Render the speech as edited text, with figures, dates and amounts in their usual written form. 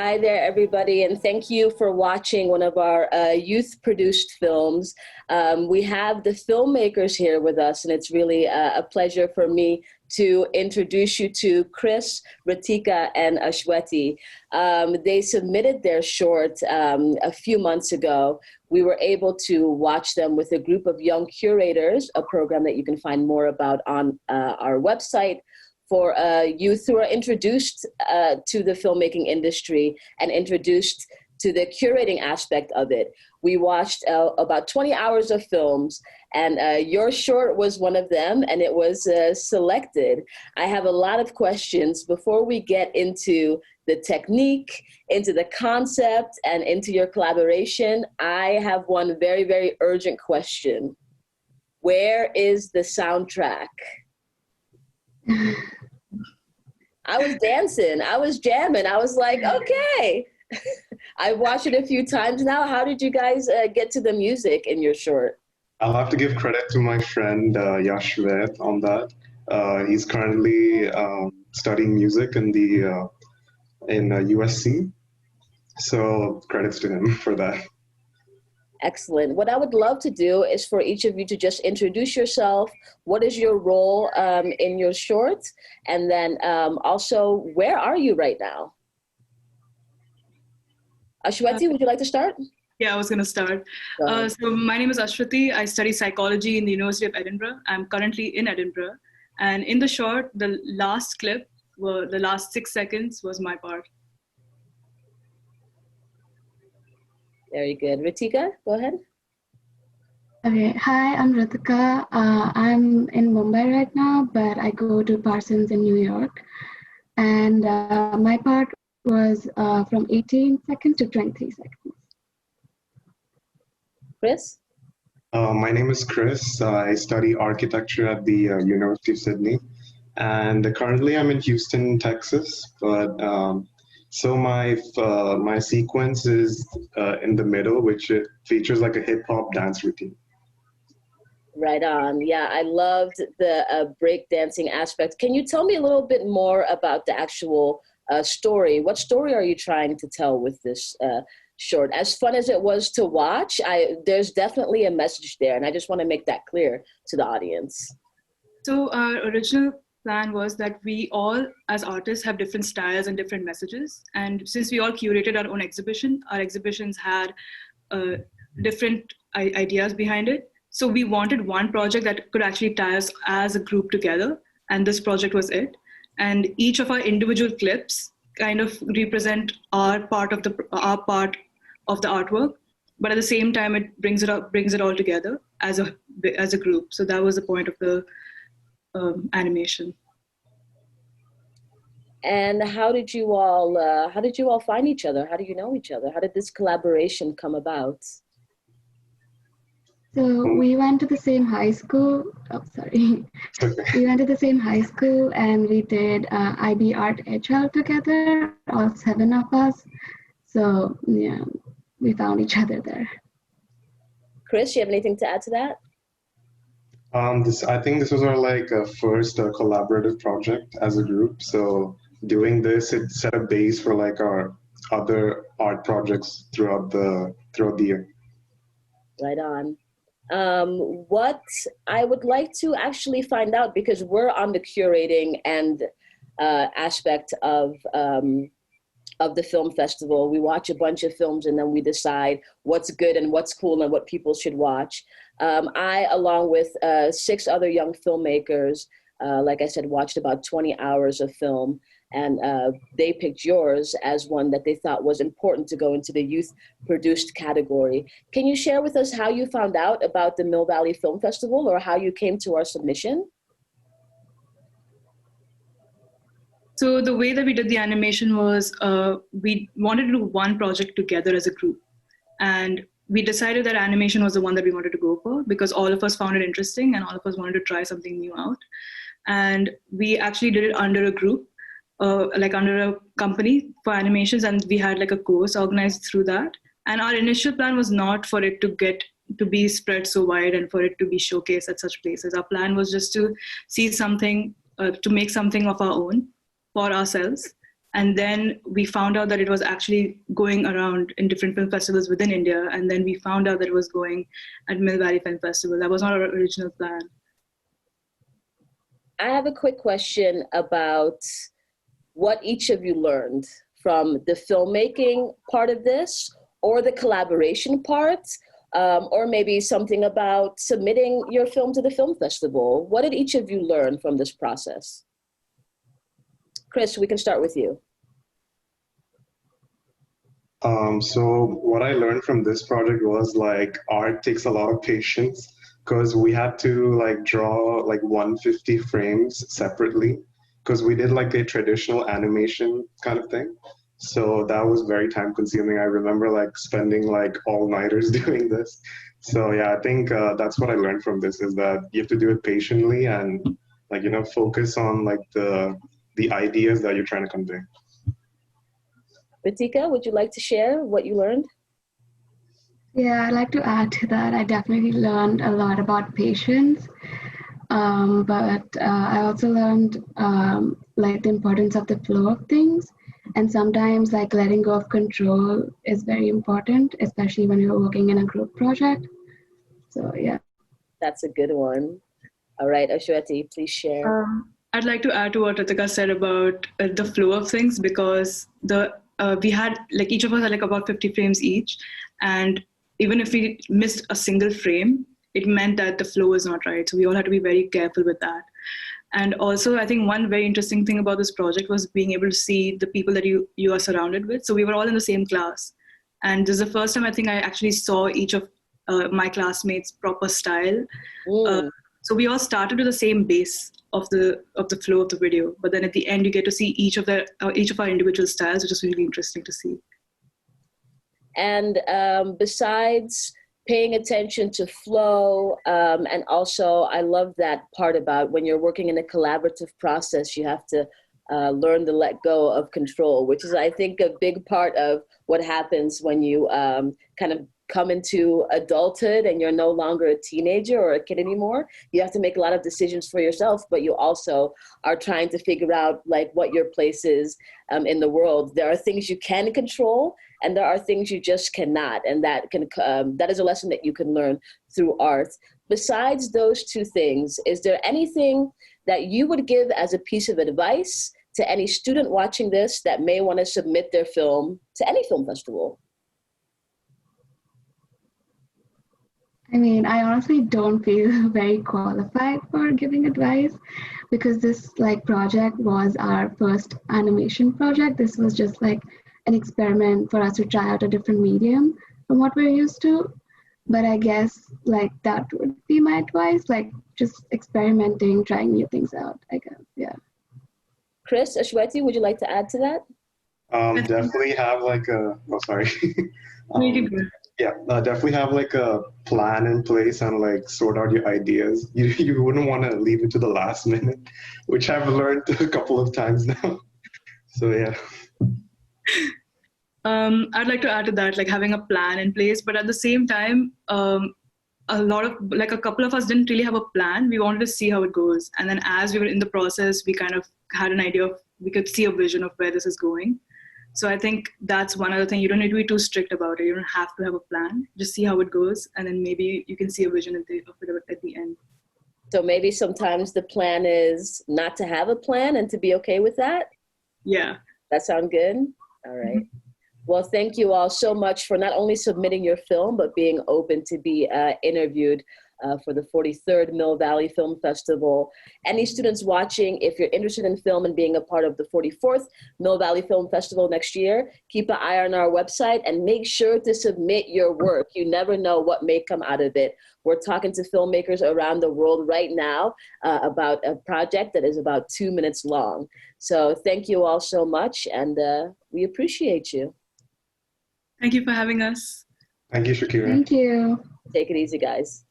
Hi there, everybody, and thank you for watching one of our youth-produced films. We have the filmmakers here with us, and it's really a pleasure for me to introduce you to Chris, Ritika, and Ashwati. They submitted their short a few months ago. We were able to watch them with a group of young curators, a program that you can find more about on our website, for youth who are introduced to the filmmaking industry and introduced to the curating aspect of it. We watched about 20 hours of films, and your short was one of them, and it was selected. I have a lot of questions before we get into the technique, into the concept, and into your collaboration. I have one very, very urgent question. Where is the soundtrack? I was dancing, I was jamming, I was like, okay. I've watched it a few times now. How did you guys get to the music in your short? I'll have to give credit to my friend Yashvet on that. He's currently studying music in the USC, so credits to him for that. Excellent. What I would love to do is for each of you to just introduce yourself. What is your role in your short? And then also, where are you right now? Ashwati, would you like to start? Yeah, I was going to start. So my name is Ashwati. I study psychology in the University of Edinburgh. I'm currently in Edinburgh. And in the short, the last clip, the last 6 seconds was my part. Very good. Ritika, go ahead. Okay, hi, I'm Ritika. I'm in Mumbai right now, but I go to Parsons in New York. And my part was from 18 seconds to 23 seconds. Chris? My name is Chris. I study architecture at the University of Sydney. And currently I'm in Houston, Texas, but so my sequence is in the middle, which it features like a hip hop dance routine. Right on. Yeah, I loved the break dancing aspect. Can you tell me a little bit more about the actual story? What story are you trying to tell with this short? As fun as it was to watch, there's definitely a message there, and I just want to make that clear to the audience. So our original plan was that we all, as artists, have different styles and different messages. And since we all curated our own exhibition, our exhibitions had different ideas behind it. So we wanted one project that could actually tie us as a group together. And this project was it. And each of our individual clips kind of represent our part of the artwork. But at the same time, it brings it all together as a group. So that was the point of the animation. And how did you all find each other? How do you know each other? How did this collaboration come about? So we went to the same high school. Oh, sorry. We went to the same high school, and we did IB Art HL together, all 7 of us. So yeah, we found each other there. Chris, you have anything to add to that? I think this was our first collaborative project as a group. So doing this, it set a base for like our other art projects throughout the year. Right on. What I would like to actually find out, because we're on the curating and aspect of the film festival. We watch a bunch of films and then we decide what's good and what's cool and what people should watch. I, along with 6 other young filmmakers, like I said, watched about 20 hours of film, and they picked yours as one that they thought was important to go into the youth-produced category. Can you share with us how you found out about the Mill Valley Film Festival, or how you came to our submission? So the way that we did the animation was we wanted to do one project together as a group. And we decided that animation was the one that we wanted to go for because all of us found it interesting and all of us wanted to try something new out. And we actually did it under a group, like under a company for animations, and we had like a course organized through that. And our initial plan was not for it to be spread so wide and for it to be showcased at such places. Our plan was just to see something, to make something of our own for ourselves And then we found out that it was actually going around in different film festivals within India. And then we found out that it was going at Mill Valley Film Festival. That was not our original plan. I have a quick question about what each of you learned from the filmmaking part of this, or the collaboration part, or maybe something about submitting your film to the film festival. What did each of you learn from this process? Chris, we can start with you. So what I learned from this project was like art takes a lot of patience, because we had to like draw like 150 frames separately, because we did like a traditional animation kind of thing. So that was very time consuming. I remember like spending like all-nighters doing this. So yeah, I think that's what I learned from this, is that you have to do it patiently and like, you know, focus on like the ideas that you're trying to convey. Ritika, would you like to share what you learned? Yeah, I'd like to add to that. I definitely learned a lot about patience, but I also learned like the importance of the flow of things. And sometimes like letting go of control is very important, especially when you're working in a group project. So yeah. That's a good one. All right, Ashwati, please share. I'd like to add to what Ritika said about the flow of things, because we had like each of us had like about 50 frames each, and even if we missed a single frame, it meant that the flow is not right. So we all had to be very careful with that. And also, I think one very interesting thing about this project was being able to see the people that you are surrounded with. So we were all in the same class, and this is the first time I think I actually saw each of my classmates' proper style. So we all started with the same base of the flow of the video, but then at the end you get to see each of our individual styles, which is really interesting to see. And besides paying attention to flow, and also I love that part about when you're working in a collaborative process, you have to learn to let go of control, which is, I think, a big part of what happens when you kind of come into adulthood and you're no longer a teenager or a kid anymore. You have to make a lot of decisions for yourself, but you also are trying to figure out like what your place is in the world. There are things you can control, and there are things you just cannot, and that is a lesson that you can learn through art. Besides those two things, is there anything that you would give as a piece of advice to any student watching this that may want to submit their film to any film festival? I mean, I honestly don't feel very qualified for giving advice, because this like project was our first animation project. This was just like an experiment for us to try out a different medium from what we're used to. But I guess like that would be my advice, like just experimenting, trying new things out, I guess, yeah. Chris, Ashwati, would you like to add to that? Definitely have like a, oh, sorry. Yeah, definitely have like a plan in place and like sort out your ideas. You wouldn't want to leave it to the last minute, which I've learned a couple of times now. So yeah. I'd like to add to that, like having a plan in place, but at the same time, a couple of us didn't really have a plan. We wanted to see how it goes. And then as we were in the process, we kind of had an idea of, we could see a vision of where this is going. So I think that's one other thing. You don't need to be too strict about it. You don't have to have a plan. Just see how it goes, and then maybe you can see a vision of it at the end. So maybe sometimes the plan is not to have a plan and to be okay with that? Yeah. That sound good? All right. Mm-hmm. Well, thank you all so much for not only submitting your film, but being open to be interviewed for the 43rd Mill Valley Film Festival. Any students watching, if you're interested in film and being a part of the 44th Mill Valley Film Festival next year, keep an eye on our website and make sure to submit your work. You never know what may come out of it. We're talking to filmmakers around the world right now about a project that is about 2 minutes long. So thank you all so much, and we appreciate you. Thank you for having us. Thank you, Shakira. Thank you. Take it easy, guys.